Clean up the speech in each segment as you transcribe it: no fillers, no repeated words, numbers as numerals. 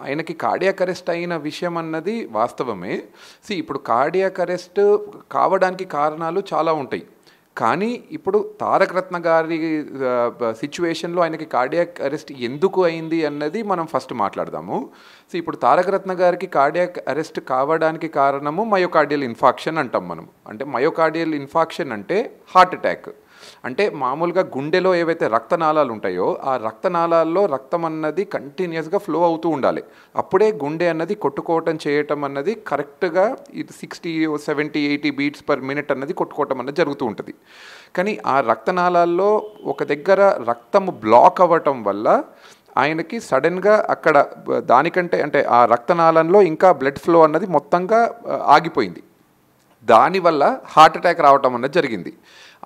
ఆయనకి cardiac arrest అయిన విషయం అన్నది వాస్తవమే. ఇప్పుడు కార్డియాక్ అరెస్ట్ కావడానికి కారణాలు చాలా ఉంటాయి. కానీ ఇప్పుడు తారక రత్న గారి సిచ్యువేషన్లో ఆయనకి కార్డియాక్ అరెస్ట్ ఎందుకు అయింది అన్నది మనం ఫస్ట్ మాట్లాడదాము. ఇప్పుడు తారక రత్న గారికి కార్డియాక్ అరెస్ట్ కావడానికి కారణము మయోకార్డియల్ ఇన్ఫాక్షన్ అంటాం మనం. అంటే మయోకార్డియల్ ఇన్ఫాక్షన్ అంటే హార్ట్ అటాక్. అంటే మామూలుగా గుండెలో ఏవైతే రక్తనాళాలు ఉంటాయో ఆ రక్తనాళాల్లో రక్తం అన్నది కంటిన్యూస్గా ఫ్లో అవుతూ ఉండాలి. అప్పుడే గుండె అన్నది కొట్టుకోవటం చేయటం అన్నది కరెక్ట్గా 60, 70, 80 బీట్స్ పర్ మినిట్ అన్నది కొట్టుకోవటం అన్నది జరుగుతూ ఉంటుంది. కానీ ఆ రక్తనాళాల్లో ఒక దగ్గర రక్తము బ్లాక్ అవ్వటం వల్ల ఆయనకి సడన్గా అక్కడ దానికంటే అంటే ఆ రక్తనాళంలో ఇంకా బ్లడ్ ఫ్లో అన్నది మొత్తంగా ఆగిపోయింది. దానివల్ల హార్ట్ అటాక్ రావటం అన్నది జరిగింది.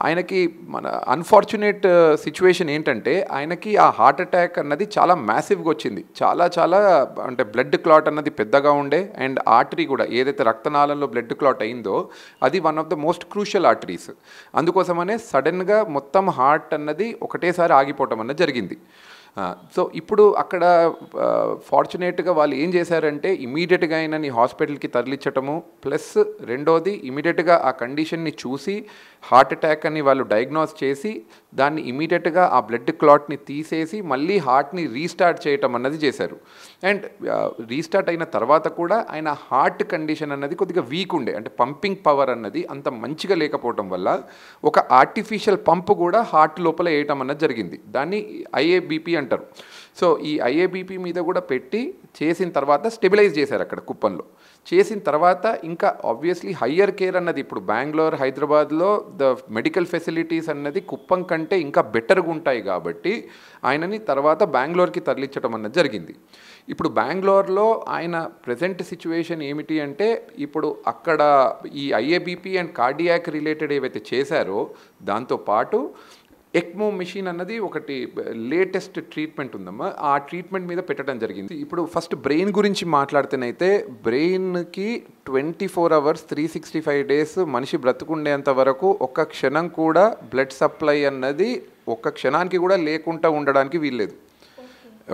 ఆయనకి మన అన్ఫార్చునేట్ సిచ్యువేషన్ ఏంటంటే ఆయనకి ఆ హార్ట్ అటాక్ అన్నది చాలా మ్యాసివ్గా వచ్చింది. చాలా అంటే బ్లడ్ క్లాట్ అన్నది పెద్దగా ఉండే, అండ్ ఆర్టరీ కూడా ఏదైతే రక్తనాళంలో బ్లడ్ క్లాట్ అయిందో అది one of the most crucial arteries. అందుకోసమనే సడన్గా మొత్తం హార్ట్ అన్నది ఒకటేసారి ఆగిపోవటం అన్నది జరిగింది. సో ఇప్పుడు అక్కడ ఫార్చునేట్గా వాళ్ళు ఏం చేశారంటే ఇమీడియట్గా ఆయనని హాస్పిటల్కి తరలించటము, ప్లస్ రెండోది ఇమీడియట్గా ఆ కండిషన్ని చూసి హార్ట్ అటాక్ అని వాళ్ళు డయాగ్నోస్ చేసి దాన్ని ఇమీడియట్గా ఆ బ్లడ్ క్లాట్ని తీసేసి మళ్ళీ హార్ట్ని రీస్టార్ట్ చేయటం అన్నది చేశారు. అండ్ రీస్టార్ట్ అయిన తర్వాత కూడా ఆయన హార్ట్ కండిషన్ అన్నది కొద్దిగా వీక్ ఉండే, అంటే పంపింగ్ పవర్ అన్నది అంత మంచిగా లేకపోవటం వల్ల ఒక ఆర్టిఫిషియల్ పంప్ కూడా హార్ట్ లోపల వేయటం అన్నది జరిగింది. దాన్ని ఐఏబిపి అంటారు. సో ఈ ఐఏబిపి మీద కూడా పెట్టి చేసిన తర్వాత స్టెబిలైజ్ చేశారు అక్కడ కుప్పంలో. చేసిన తర్వాత ఇంకా ఆబ్వియస్లీ హయ్యర్ కేర్ అన్నది ఇప్పుడు బెంగళూరు, హైదరాబాద్లో ద మెడికల్ ఫెసిలిటీస్ అన్నది కుప్పం కంటే ఇంకా బెటర్గా ఉంటాయి కాబట్టి ఆయనని తర్వాత బెంగళూరుకి తరలించడం అన్నది జరిగింది. ఇప్పుడు బెంగళూరులో ఆయన ప్రజెంట్ సిచ్యువేషన్ ఏమిటి అంటే ఇప్పుడు అక్కడ ఈ ఐఏబిపి అండ్ కార్డియాక్ రిలేటెడ్ ఏవైతే చేశారో దాంతోపాటు ఎక్మో మిషన్ అన్నది ఒకటి లేటెస్ట్ ట్రీట్మెంట్ ఉందమ్మా, ఆ ట్రీట్మెంట్ మీద పెట్టడం జరిగింది. ఇప్పుడు ఫస్ట్ బ్రెయిన్ గురించి మాట్లాడితేనైతే బ్రెయిన్కి 24 hours 365 days మనిషి బ్రతుకుండేంత వరకు ఒక్క క్షణం కూడా బ్లడ్ సప్లై అన్నది ఒక్క క్షణానికి కూడా లేకుండా ఉండడానికి వీల్లేదు.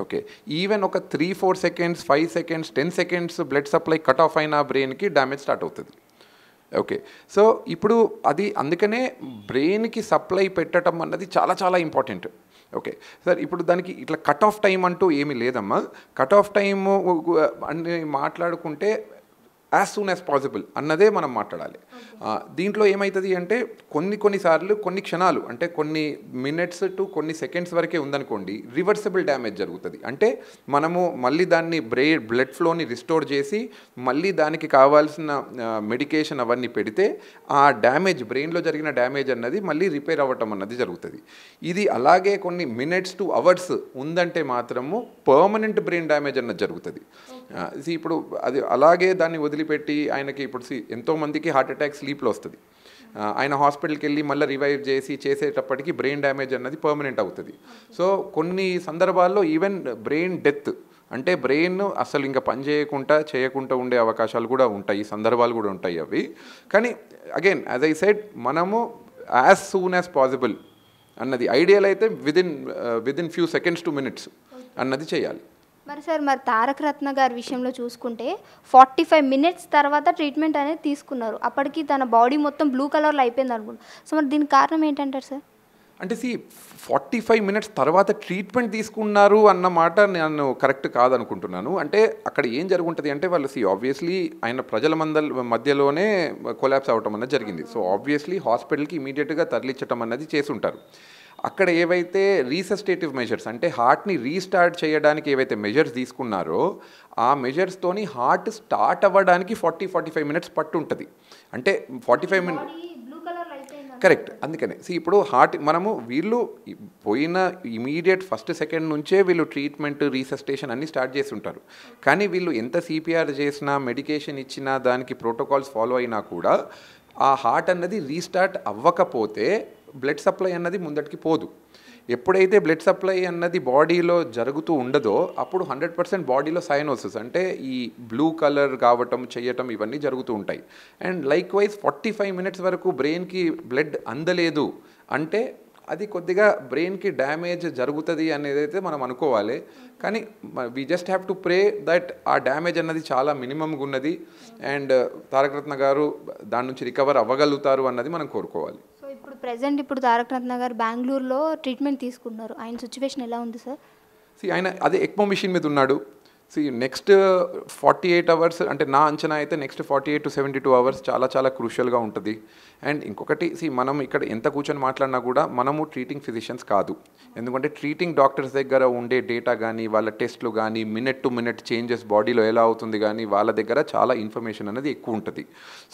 ఓకే, ఈవెన్ ఒక 3-4 seconds 5 seconds 10 seconds blood supply cut off అయిన బ్రెయిన్కి డ్యామేజ్ స్టార్ట్ అవుతుంది. ఓకే, సో ఇప్పుడు అది అందుకనే బ్రెయిన్కి సప్లై పెట్టడం అన్నది చాలా ఇంపార్టెంట్. ఓకే సార్, ఇప్పుడు దానికి ఇట్లా కట్ ఆఫ్ టైం అంటూ ఏమీ లేదమ్మా. కట్ ఆఫ్ టైము అని మాట్లాడుకుంటే యాజ్ సూన్ యాజ్ పాసిబుల్ అన్నదే మనం మాట్లాడాలి. దీంట్లో ఏమవుతుంది అంటే కొన్నిసార్లు కొన్ని క్షణాలు అంటే కొన్ని మినిట్స్ టు కొన్ని సెకండ్స్ వరకే ఉందనుకోండి, రివర్సిబుల్ డ్యామేజ్ జరుగుతుంది. అంటే మనము మళ్ళీ దాన్ని బ్లడ్ ఫ్లోని రిస్టోర్ చేసి మళ్ళీ దానికి కావాల్సిన మెడికేషన్ అవన్నీ పెడితే ఆ డ్యామేజ్ బ్రెయిన్లో జరిగిన డ్యామేజ్ అన్నది మళ్ళీ రిపేర్ అవ్వటం అన్నది జరుగుతుంది. ఇది అలాగే కొన్ని మినిట్స్ టు అవర్స్ ఉందంటే మాత్రము పర్మనెంట్ బ్రెయిన్ డ్యామేజ్ అన్నది జరుగుతుంది. ఇప్పుడు అది అలాగే దాన్ని వదిలిపెట్టి ఆయనకి ఇప్పుడు ఎంతోమందికి హార్ట్ అటాక్ స్లీప్లో వస్తుంది. ఆయన హాస్పిటల్కి వెళ్ళి మళ్ళీ రివైవ్ చేసేటప్పటికి బ్రెయిన్ డ్యామేజ్ అన్నది పర్మనెంట్ అవుతుంది. సో కొన్ని సందర్భాల్లో ఈవెన్ బ్రెయిన్ డెత్ అంటే బ్రెయిన్ అసలు ఇంకా పని చేయకుండా ఉండే అవకాశాలు కూడా ఉంటాయి, సందర్భాలు కూడా ఉంటాయి అవి. కానీ అగైన్ యాజ్ ఐ సెడ్ మనము యాజ్ సూన్ యాజ్ పాసిబుల్ అన్నది ఐడియల్ అయితే within few seconds two minutes అన్నది చేయాలి. మరి సార్ తారక రత్న గారి విషయంలో చూసుకుంటే 45 minutes తర్వాత ట్రీట్మెంట్ అనేది తీసుకున్నారు. అప్పటికి తన బాడీ మొత్తం బ్లూ కలర్లో అయిపోయింది అనుకుంటా. సో మరి దీనికి కారణం ఏంటంటారు సార్? అంటే 45 minutes తర్వాత ట్రీట్మెంట్ తీసుకున్నారు అన్నమాట నేను కరెక్ట్ కాదనుకుంటున్నాను. అంటే అక్కడ ఏం జరుగుంటుంది అంటే వాళ్ళు ఆబ్వియస్లీ ఆయన ప్రజల మధ్యలోనే కొలాప్స్ అవ్వటం అన్నది జరిగింది. సో ఆబ్వియస్లీ హాస్పిటల్కి ఇమీడియట్గా తరలించడం అన్నది చేసి ఉంటారు. అక్కడ ఏవైతే రీసస్టేటివ్ మెజర్స్ అంటే హార్ట్ని రీస్టార్ట్ చేయడానికి ఏవైతే మెజర్స్ తీసుకున్నారో ఆ మెజర్స్తోని హార్ట్ స్టార్ట్ అవ్వడానికి 40-45 minutes పట్టు ఉంటుంది. అంటే 45 minutes కరెక్ట్. అందుకనే ఇప్పుడు హార్ట్ మనము వీళ్ళు పోయిన ఇమీడియట్ ఫస్ట్ సెకండ్ నుంచే వీళ్ళు ట్రీట్మెంట్ రీసస్టేషన్ అన్నీ స్టార్ట్ చేసి ఉంటారు. కానీ వీళ్ళు ఎంత సిపిఆర్ చేసినా మెడికేషన్ ఇచ్చినా దానికి ప్రోటోకాల్స్ ఫాలో అయినా కూడా ఆ హార్ట్ అన్నది రీస్టార్ట్ అవ్వకపోతే బ్లడ్ సప్లై అన్నది ముందటికి పోదు. ఎప్పుడైతే బ్లడ్ సప్లై అన్నది బాడీలో జరుగుతూ ఉండదో అప్పుడు 100% బాడీలో సైనోసిస్ అంటే ఈ బ్లూ కలర్ కావటం చేయటం ఇవన్నీ జరుగుతూ ఉంటాయి. అండ్ లైక్ వైజ్ 45 minutes వరకు బ్రెయిన్కి బ్లడ్ అందలేదు అంటే అది కొద్దిగా బ్రెయిన్కి డ్యామేజ్ జరుగుతుంది అనేది అయితే మనం అనుకోవాలి. కానీ we just have to pray that ఆ డ్యామేజ్ అన్నది చాలా మినిమంగా ఉన్నది అండ్ తారక రత్న గారు దాని నుంచి రికవర్ అవ్వగలుగుతారు అన్నది మనం కోరుకోవాలి. సో ఇప్పుడు ప్రెసెంట్ ఇప్పుడు తారక రత్న గారు బెంగళూరులో ట్రీట్మెంట్ తీసుకుంటున్నారు. ఆయన సిచ్యువేషన్ ఎలా ఉంది సార్? ఆయన అదే ఎక్మో మిషన్ మీద ఉన్నాడు. నెక్స్ట్ 48 అవర్స్ అంటే నా అంచనా అయితే నెక్స్ట్ 48 to 72 అవర్స్ చాలా చాలా క్రూషియల్గా ఉంటుంది. అండ్ ఇంకొకటి మనం ఇక్కడ ఎంత కూర్చొని మాట్లాడినా కూడా మనము ట్రీటింగ్ ఫిజిషియన్స్ కాదు. ఎందుకంటే ట్రీటింగ్ డాక్టర్స్ దగ్గర ఉండే డేటా కానీ వాళ్ళ టెస్ట్లు కానీ మినిట్ టు మినిట్ చేంజెస్ బాడీలో ఎలా అవుతుంది కానీ వాళ్ళ దగ్గర చాలా ఇన్ఫర్మేషన్ అనేది ఎక్కువ ఉంటుంది.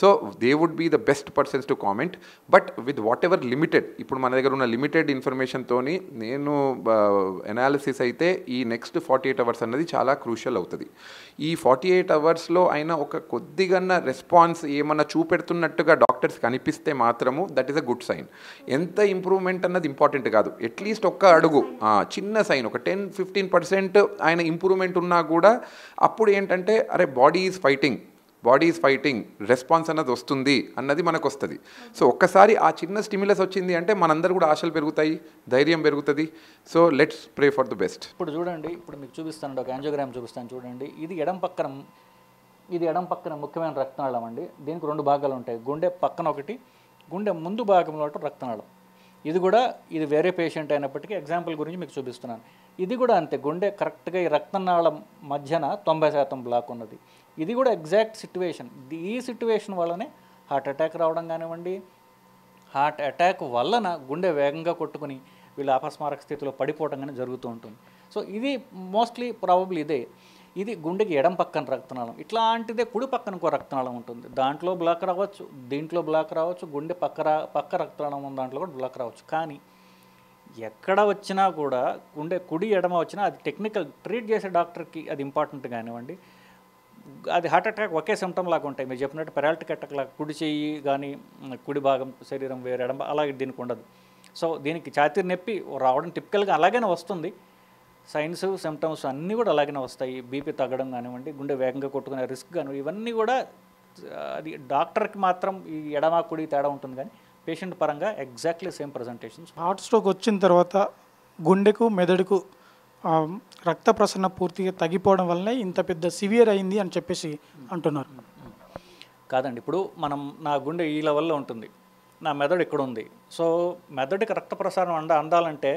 So they would be the best persons to comment. But with whatever limited, ఇప్పుడు మన దగ్గర ఉన్న లిమిటెడ్ ఇన్ఫర్మేషన్తోని నేను అనాలిసిస్ అయితే ఈ నెక్స్ట్ 48 అవర్స్ అన్నది చాలా క్రూషియల్ అవుతుంది. ఈ 48 అవర్స్లో అయినా ఒక కొద్దిగా రెస్పాన్స్ ఏమన్నా చూపెడుతున్నట్టుగా డాక్టర్స్ కనిపిస్తే మాత్రము that is a good sign. ఎంత ఇంప్రూవ్మెంట్ అన్నది ఇంపార్టెంట్ కాదు, అట్లీస్ట్ ఒక్క అడుగు చిన్న సైన్ ఒక 10-15% ఆయన ఇంప్రూవ్మెంట్ ఉన్నా కూడా అప్పుడు ఏంటంటే అరే బాడీ ఈజ్ ఫైటింగ్ రెస్పాన్స్ అన్నది వస్తుంది అన్నది మనకు వస్తుంది. సో ఒక్కసారి ఆ చిన్న స్టిమ్యులస్ వచ్చింది అంటే మనందరూ కూడా ఆశలు పెరుగుతాయి, ధైర్యం పెరుగుతుంది. So let's pray for the best. ఇప్పుడు చూడండి, ఇప్పుడు మీకు చూపిస్తాను, ఒక యాంజియోగ్రామ్ చూపిస్తాను చూడండి. ఇది ఎడం పక్కన ముఖ్యమైన రక్తనాళం అండి. దీనికి 2 భాగాలు ఉంటాయి. గుండె పక్కన ఒకటి, గుండె ముందు భాగంలో రక్తనాళం. ఇది వేరే పేషెంట్ అయినప్పటికీ ఎగ్జాంపుల్ గురించి మీకు చూపిస్తున్నాను. ఇది కూడా అంతే, గుండె కరెక్ట్గా ఈ రక్తనాళం మధ్యన 90% బ్లాక్ ఉన్నది. ఇది కూడా ఎగ్జాక్ట్ సిట్యువేషన్. ఈ సిట్యువేషన్ వల్లనే హార్ట్ అటాక్ రావడం కానివ్వండి, హార్ట్ అటాక్ వలన గుండె వేగంగా కొట్టుకుని వీళ్ళు అపస్మారక స్థితిలో పడిపోవడం కానీ జరుగుతూ ఉంటుంది. సో ఇది మోస్ట్లీ ప్రాబబ్లీ ఇది గుండెకి ఎడం పక్కన రక్తనాళం. ఇట్లాంటిదే కుడి పక్కన ఇంకో రక్తనాళం ఉంటుంది, దాంట్లో బ్లాక్ రావచ్చు, దీంట్లో బ్లాక్ రావచ్చు, గుండె పక్క రక్తనాళం ఉన్న దాంట్లో కూడా బ్లాక్ రావచ్చు. కానీ ఎక్కడ వచ్చినా కూడా గుండె కుడి ఎడమ వచ్చినా అది టెక్నికల్ ట్రీట్ చేసే డాక్టర్కి అది ఇంపార్టెంట్ కానివ్వండి. అది హార్ట్ అటాక్ ఒకే సిమ్టమ్ లాగా ఉంటాయి. మీరు చెప్పినట్టు పెరాలిటిక్ అటాక్ లాగా కుడి చెయ్యి కానీ కుడి భాగం శరీరం వేరే ఎడమ అలాగే దీనికి ఉండదు. సో దీనికి ఛాతీ నొప్పి రావడం టిపికల్గా అలాగనే వస్తుంది. సైన్స్ సిమ్టమ్స్ అన్నీ కూడా అలాగనే వస్తాయి. బీపీ తగ్గడం కానివ్వండి, గుండె వేగంగా కొట్టుకునే రిస్క్ కానివ్వండి, ఇవన్నీ కూడా అది డాక్టర్కి మాత్రం ఈ ఎడమ కుడి తేడా ఉంటుంది. కానీ పేషెంట్ పరంగా exactly same presentations. Heart stroke వచ్చిన తర్వాత గుండెకు మెదడుకు రక్త ప్రసరణ పూర్తిగా తగ్గిపోవడం వల్లనే ఇంత పెద్ద సివియర్ అయింది అని చెప్పేసి అంటున్నారు. కాదండి, ఇప్పుడు నా గుండె ఈ లెవెల్లో ఉంటుంది, నా మెదడు ఇక్కడ ఉంది. సో మెదడుకి రక్త ప్రసారం అందాలంటే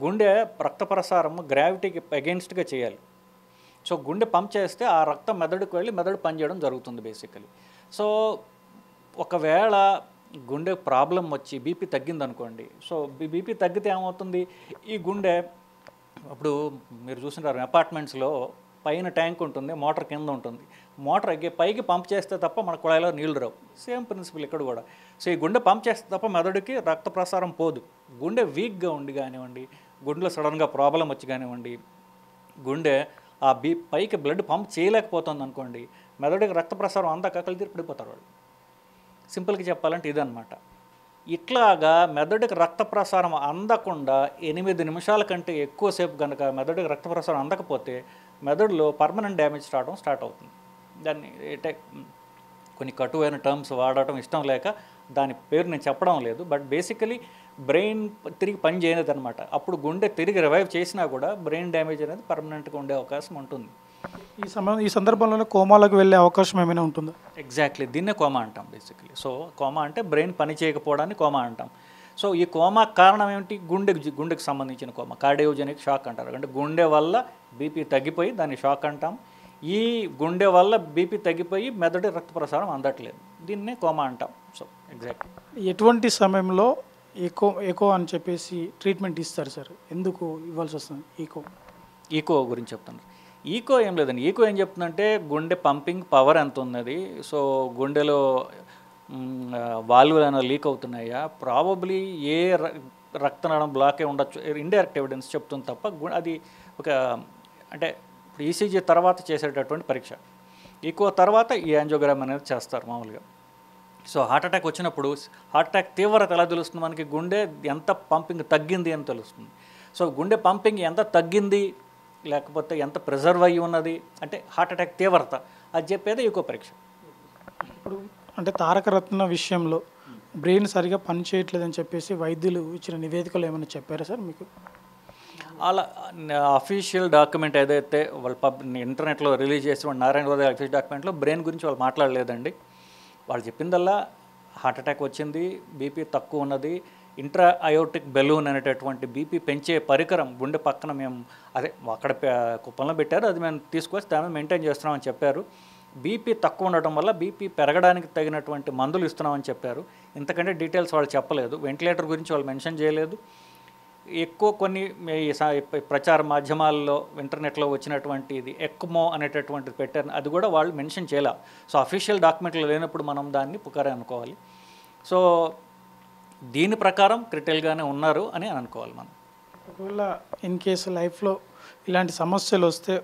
గుండె రక్త ప్రసారం గ్రావిటీకి అగెయిన్స్ట్గా చేయాలి. సో గుండె పంప్ చేస్తే ఆ రక్తం మెదడుకు వెళ్ళి మెదడు పనిచేయడం జరుగుతుంది బేసికలీ. సో ఒకవేళ గుండె ప్రాబ్లం వచ్చి బీపీ తగ్గిందనుకోండి, సో బీపీ తగ్గితే ఏమవుతుంది, ఈ గుండె అప్పుడు మీరు చూసినారు అపార్ట్మెంట్స్లో పైన ట్యాంక్ ఉంటుంది, మోటార్ కింద ఉంటుంది. మోటార్ పైకి పంప్ చేస్తే తప్ప మన కుళాయిలో నీళ్లు రావు. సేమ్ ప్రిన్సిపల్ ఇక్కడ కూడా. సో ఈ గుండె పంప్ చేస్తే తప్ప మెదడుకి రక్త ప్రసారం పోదు. గుండె వీక్గా ఉండి కానివ్వండి, గుండెలో సడన్గా ప్రాబ్లం వచ్చి కానివ్వండి, గుండె ఆ పైకి బ్లడ్ పంప్ చేయలేకపోతుంది అనుకోండి, మెదడుకి రక్త ప్రసారం అందాక కలిసి పడిపోతారు వాళ్ళు. సింపుల్గా చెప్పాలంటే ఇదన్నమాట. ఇట్లాగా మెదడుకి రక్త ప్రసారం అందకుండా 8 నిమిషాల కంటే ఎక్కువసేపు కనుక మెదడుకి రక్త ప్రసారం అందకపోతే మెదడులో పర్మనెంట్ డ్యామేజ్ స్టార్ట్ అవుతుంది. దాన్ని కొన్ని కటువైన టర్మ్స్ వాడటం ఇష్టం లేక దాని పేరు నేను చెప్పడం లేదు. బట్ బేసికలీ బ్రెయిన్ తిరిగి పని చేయలేదు అనమాట. అప్పుడు గుండె తిరిగి రివైవ్ చేసినా కూడా బ్రెయిన్ డ్యామేజ్ అనేది పర్మనెంట్గా ఉండే అవకాశం ఉంటుంది. ఈ సందర్భంలోనే కోమాలకు వెళ్ళే అవకాశం ఏమైనా ఉంటుందా? ఎగ్జాక్ట్లీ, దీన్నే కోమా అంటాం బేసికలీ. సో కోమా అంటే బ్రెయిన్ పని చేయకపోవడాన్ని కోమా అంటాం. సో ఈ కోమా కారణం ఏమిటి? గుండెకి సంబంధించిన కోమా, కార్డియోజెనిక్ షాక్ అంటారు. అంటే గుండె వల్ల బీపీ తగ్గిపోయి దాన్ని షాక్ అంటాం. ఈ గుండె వల్ల బీపీ తగ్గిపోయి మెదడు రక్త ప్రసారం అందట్లేదు, దీన్నే కోమా అంటాం. So exactly. ఎటువంటి సమయంలో ఎకో అని చెప్పేసి ట్రీట్మెంట్ ఇస్తారు సార్? ఎందుకు ఇవ్వాల్సి వస్తుంది? ఈకో గురించి చెప్తాను. ఈకో ఏం లేదండి. ఈకో ఏం చెప్తుందంటే గుండె పంపింగ్ పవర్ ఎంత ఉన్నది, సో గుండెలో వాల్వులు అయినా లీక్ అవుతున్నాయా, ప్రాబబ్లీ ఏ రక్తనాళం బ్లాకే ఉండొచ్చు, ఇండైరెక్ట్ ఎవిడెన్స్ చెప్తుంది తప్ప అది ఒక అంటే ఇప్పుడు ఈసీజీ తర్వాత చేసేటటువంటి పరీక్ష. ఈకో తర్వాత ఈ యాంజియోగ్రామ్ అనేది చేస్తారు మామూలుగా. సో హార్ట్ అటాక్ వచ్చినప్పుడు హార్ట్ అటాక్ తీవ్రత ఎలా తెలుస్తుంది మనకి? గుండె ఎంత పంపింగ్ తగ్గింది అని తెలుస్తుంది. సో గుండె పంపింగ్ ఎంత తగ్గింది లేకపోతే ఎంత ప్రిజర్వ్ అయ్యి ఉన్నది అంటే హార్ట్ అటాక్ తీవ్రత, అది చెప్పేది ఈకో పరీక్ష. ఇప్పుడు అంటే తారక రత్న విషయంలో బ్రెయిన్ సరిగా పని చేయట్లేదని చెప్పేసి వైద్యులు ఇచ్చిన నివేదికలు ఏమైనా చెప్పారా సార్ మీకు? అలా అఫీషియల్ డాక్యుమెంట్ ఏదైతే వాళ్ళు ఇంటర్నెట్లో రిలీజ్ చేసిన నారాయణ వారి అఫీషియల్ డాక్యుమెంట్లో బ్రెయిన్ గురించి వాళ్ళు మాట్లాడలేదండి. వాళ్ళు చెప్పిందల్లా హార్ట్ అటాక్ వచ్చింది, బీపీ తక్కువ ఉన్నది, ఇంట్రా అయోటిక్ బెలూన్ అనేటటువంటి బీపీ పెంచే పరికరం గుండె పక్కన మేము అదే అక్కడ కుప్పంలో పెట్టారు, అది మేము తీసుకొచ్చి దాన్ని మెయింటైన్ చేస్తున్నామని చెప్పారు. బీపీ తక్కువ ఉండటం వల్ల బీపీ పెరగడానికి తగినటువంటి మందులు ఇస్తున్నామని చెప్పారు. ఇంతకంటే డీటెయిల్స్ వాళ్ళు చెప్పలేదు. వెంటిలేటర్ గురించి వాళ్ళు మెన్షన్ చేయలేదు. ఎక్కువ కొన్ని ప్రచార మాధ్యమాల్లో ఇంటర్నెట్లో వచ్చినటువంటి ఇది ఎక్మో అనేటటువంటిది పెట్టారు, అది కూడా వాళ్ళు మెన్షన్ చేయాల. సో అఫీషియల్ డాక్యుమెంట్లు లేనప్పుడు మనం దాన్ని పుకారే అనుకోవాలి. సో దీని ప్రకారం క్రిటికల్గానే ఉన్నారు అని అనుకోవాలి మనం. ఒకవేళ ఇన్ కేసు లైఫ్లో ఇలాంటి సమస్యలు వస్తే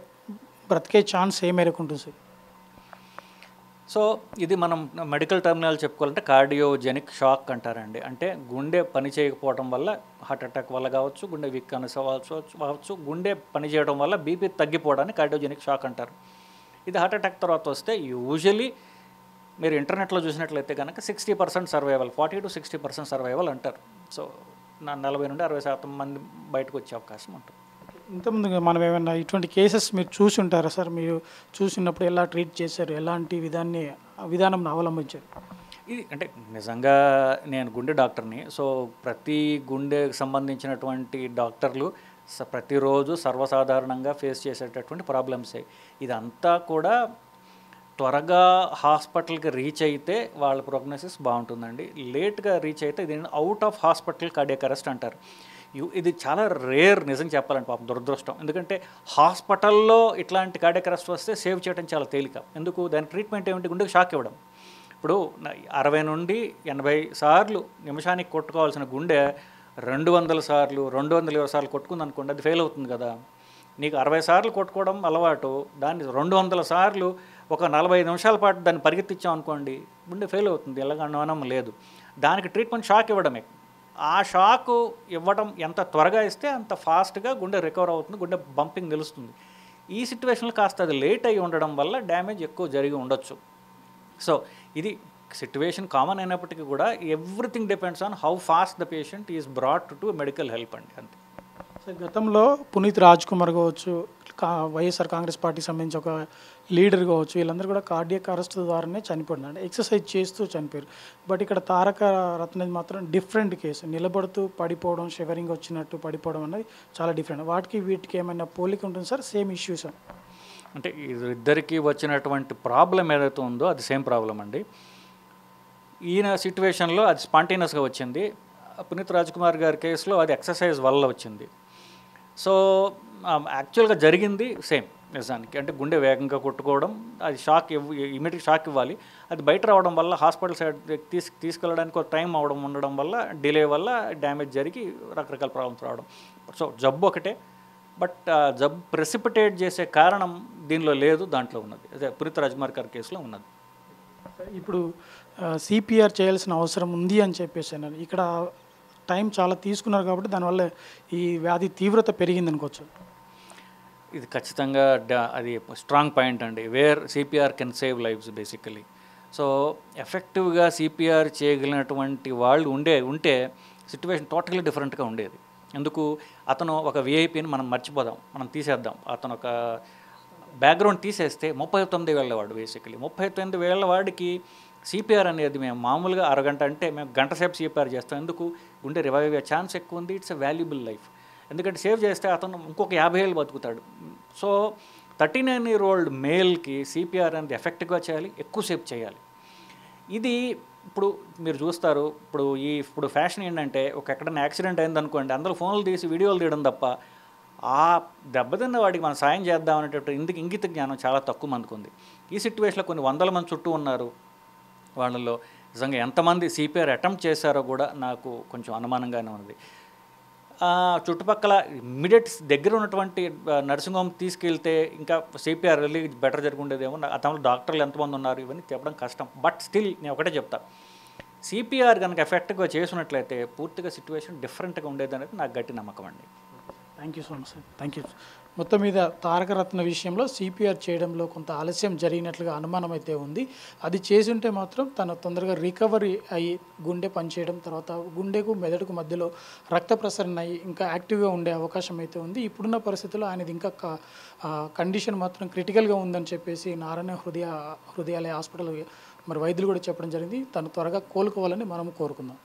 బ్రతికే ఛాన్స్ ఏ మేరకు ఉంటుంది సార్? సో ఇది మనం మెడికల్ టర్మినాలు చెప్పుకోవాలంటే కార్డియోజెనిక్ షాక్ అంటారండి. అంటే గుండె పని చేయకపోవడం వల్ల హార్ట్ అటాక్ వల్ల కావచ్చు, గుండె వీక్నెస్ కావచ్చు, గుండె పని చేయడం వల్ల బీపీ తగ్గిపోవడానికి కార్డియోజెనిక్ షాక్ అంటారు. ఇది హార్ట్ అటాక్ తర్వాత వస్తే యూజువలీ మీరు ఇంటర్నెట్లో చూసినట్లయితే కనుక 60% సర్వైవల్, 40 to 60% సర్వైవల్ అంటారు. సో 40 నుండి 60% మంది బయటకు వచ్చే అవకాశం ఉంటుంది. ఇంతకుముందు మనం ఏమైనా ఇటువంటి కేసెస్ మీరు చూసి ఉంటారా సార్? మీరు చూసినప్పుడు ఎలా ట్రీట్ చేశారు, ఎలాంటి విధానం అవలంబించారు? ఇది అంటే నిజంగా నేను గుండె డాక్టర్ని. సో ప్రతి గుండెకి సంబంధించినటువంటి డాక్టర్లు ప్రతిరోజు సర్వసాధారణంగా ఫేస్ చేసేటటువంటి ప్రాబ్లమ్సే. ఇదంతా కూడా త్వరగా హాస్పిటల్కి రీచ్ అయితే వాళ్ళ ప్రోగ్నోసిస్ బాగుంటుందండి. లేట్గా రీచ్ అయితే దీన్ని out of hospital cardiac arrest అంటారు. ఇది చాలా రేర్ నిజం చెప్పాలంటే, పాపం దురదృష్టం. ఎందుకంటే హాస్పిటల్లో ఇట్లాంటి కార్డియాక్ అరెస్ట్ వస్తే సేవ్ చేయడం చాలా తేలిక. ఎందుకు? దాని ట్రీట్మెంట్ ఏమిటి? గుండెకి షాక్ ఇవ్వడం. ఇప్పుడు 60 నుండి 80 సార్లు నిమిషానికి కొట్టుకోవాల్సిన గుండె 200 సార్లు 220 సార్లు కొట్టుకుంది అనుకోండి, అది ఫెయిల్ అవుతుంది కదా. నీకు 60 సార్లు కొట్టుకోవడం అలవాటు, దాన్ని 200 సార్లు ఒక 45 నిమిషాల పాటు దాన్ని పరిగెత్తించాం అనుకోండి, గుండె ఫెయిల్ అవుతుంది. ఎలాగ అనుమానం లేదు. దానికి ట్రీట్మెంట్ షాక్ ఇవ్వడమే. ఆ షాక్ ఇవ్వడం ఎంత త్వరగా ఇస్తే అంత ఫాస్ట్గా గుండె రికవర్ అవుతుంది, గుండె బంపింగ్ నిలుస్తుంది. ఈ సిచ్యువేషన్లో కాస్త అది లేట్ అయ్యి ఉండడం వల్ల డ్యామేజ్ ఎక్కువ జరిగి ఉండొచ్చు. సో ఇది సిచ్యువేషన్ కామన్ అయినప్పటికీ కూడా everything depends on how fast the patient is brought to medical help అండి, అంతే. సార్ గతంలో పునీత్ రాజ్ కుమార్ కావచ్చు, వైఎస్ఆర్ కాంగ్రెస్ పార్టీకి సంబంధించి ఒక లీడర్ కావచ్చు, వీళ్ళందరూ కూడా కార్డియాక్ అరెస్ట్ ద్వారానే చనిపోయినారు, అంటే ఎక్సర్సైజ్ చేస్తూ చనిపోయారు. బట్ ఇక్కడ తారక రత్నది మాత్రం డిఫరెంట్ కేసు. నిలబడుతూ పడిపోవడం, షివరింగ్ వచ్చినట్టు పడిపోవడం అనేది చాలా డిఫరెంట్. వాటికి వీటికి ఏమైనా పోలిక ఉంటుంది సార్? Same issues? అంటే ఇద్దరికి వచ్చినటువంటి ప్రాబ్లం ఏదైతే ఉందో అది సేమ్ ప్రాబ్లం అండి. ఈయన సిచ్యువేషన్లో అది స్పాంటేనియస్గా వచ్చింది. పునీత్ రాజ్ కుమార్ గారి కేసులో అది ఎక్సర్సైజ్ వల్ల వచ్చింది. సో యాక్చువల్గా జరిగింది సేమ్ నిజానికి. అంటే గుండె వేగంగా కొట్టుకోవడం, అది షాక్ ఇమీడియట్ షాక్ ఇవ్వాలి, అది బయట రావడం వల్ల హాస్పిటల్ సైడ్ తీసుకెళ్ళడానికి ఒక టైం ఉండడం వల్ల డిలే వల్ల డ్యామేజ్ జరిగి రకరకాల ప్రాబ్లమ్స్ రావడం. సో జబ్బు ఒకటే, బట్ జబ్బు ప్రెసిపిటేట్ చేసే కారణం దీనిలో లేదు, దాంట్లో ఉన్నది. అదే పునీత్ రాజ్ కుమార్ గారి కేసులో ఉన్నది. ఇప్పుడు సిపిఆర్ చేయాల్సిన అవసరం ఉంది అని చెప్పేసి అన్నారు. ఇక్కడ టైం చాలా తీసుకున్నారు కాబట్టి దానివల్ల ఈ వ్యాధి తీవ్రత పెరిగింది అనుకోవచ్చు. ఇది ఖచ్చితంగా అది స్ట్రాంగ్ పాయింట్ అండి, where CPR can save lives basically. So ఎఫెక్టివ్గా సిపిఆర్ చేయగలిగినటువంటి వాళ్ళు ఉంటే సిచ్యువేషన్ టోటల్లీ డిఫరెంట్గా ఉండేది. ఎందుకు? అతను ఒక విఐపిని మనం మర్చిపోదాం, మనం తీసేద్దాం. అతను ఒక బ్యాక్గ్రౌండ్ తీసేస్తే 39 ఏళ్ల వాడు, బేసికలీ 39 ఏళ్ల వాడికి సిపిఆర్ అనేది మేము మామూలుగా అరగంట అంటే మేము గంట సేపు సిపిఆర్ చేస్తాం. ఎందుకు? గుండె రివైవ్ అయ్యే ఛాన్స్ ఎక్కువ ఉంది. It's a valuable life. ఎందుకంటే సేవ్ చేస్తే అతను ఇంకొక 50 ఏళ్ళు బతుకుతాడు. సో 39-year-old మేల్కి సిపిఆర్ అనేది ఎఫెక్టివ్గా చేయాలి, ఎక్కువసేపు చేయాలి. ఇది ఇప్పుడు మీరు చూస్తారు, ఇప్పుడు ఫ్యాషన్ ఏంటంటే ఎక్కడైనా యాక్సిడెంట్ అయిందనుకోండి, అందరూ ఫోన్లు తీసి వీడియోలు తీయడం తప్ప ఆ దెబ్బతిన్న వాడికి మనం సాయం చేద్దాం అనేటటువంటి ఇంగిత జ్ఞానం చాలా తక్కువ మందికి ఉంది. ఈ సిచ్యువేషన్లో కొన్ని 100 మంది చుట్టూ ఉన్నారు. వాళ్ళలో నిజంగా ఎంతమంది సిపిఆర్ అటెంప్ట్ చేశారో కూడా నాకు కొంచెం అనుమానంగానే ఉన్నది. చుట్టుపక్కల ఇమ్మీడియట్ దగ్గర ఉన్నటువంటి నర్సింగ్ హోమ్ తీసుకెళ్తే ఇంకా సిపిఆర్ వెళ్ళి బెటర్ జరుగుండేదేమో. అతను డాక్టర్లు ఎంతమంది ఉన్నారు ఇవన్నీ చెప్పడం కష్టం. బట్ స్టిల్ నేను ఒకటే చెప్తా, సిపిఆర్ కనుక ఎఫెక్టివ్గా చేసినట్లయితే పూర్తిగా సిచ్యువేషన్ డిఫరెంట్గా ఉండేది అనేది నాకు గట్టి నమ్మకం అండి. Thank you so much sir. Thank you. మొత్తం మీద తారకరత్న విషయంలో సిపిఆర్ చేయడంలో కొంత ఆలస్యం జరిగినట్లుగా అనుమానం అయితే ఉంది. అది చేసుంటే మాత్రం తను తొందరగా రికవరీ అయ్యి గుండె పనిచేయడం, తర్వాత గుండెకు మెదడుకు మధ్యలో రక్త ప్రసరణ అయ్యి ఇంకా యాక్టివ్గా ఉండే అవకాశం అయితే ఉంది. ఇప్పుడున్న పరిస్థితుల్లో ఆయనది ఇంకా కండిషన్ మాత్రం క్రిటికల్గా ఉందని చెప్పేసి నారాయణ హృదయాలయ హాస్పిటల్ మరి వైద్యులు కూడా చెప్పడం జరిగింది. తను త్వరగా కోలుకోవాలని మనం కోరుకుందాం.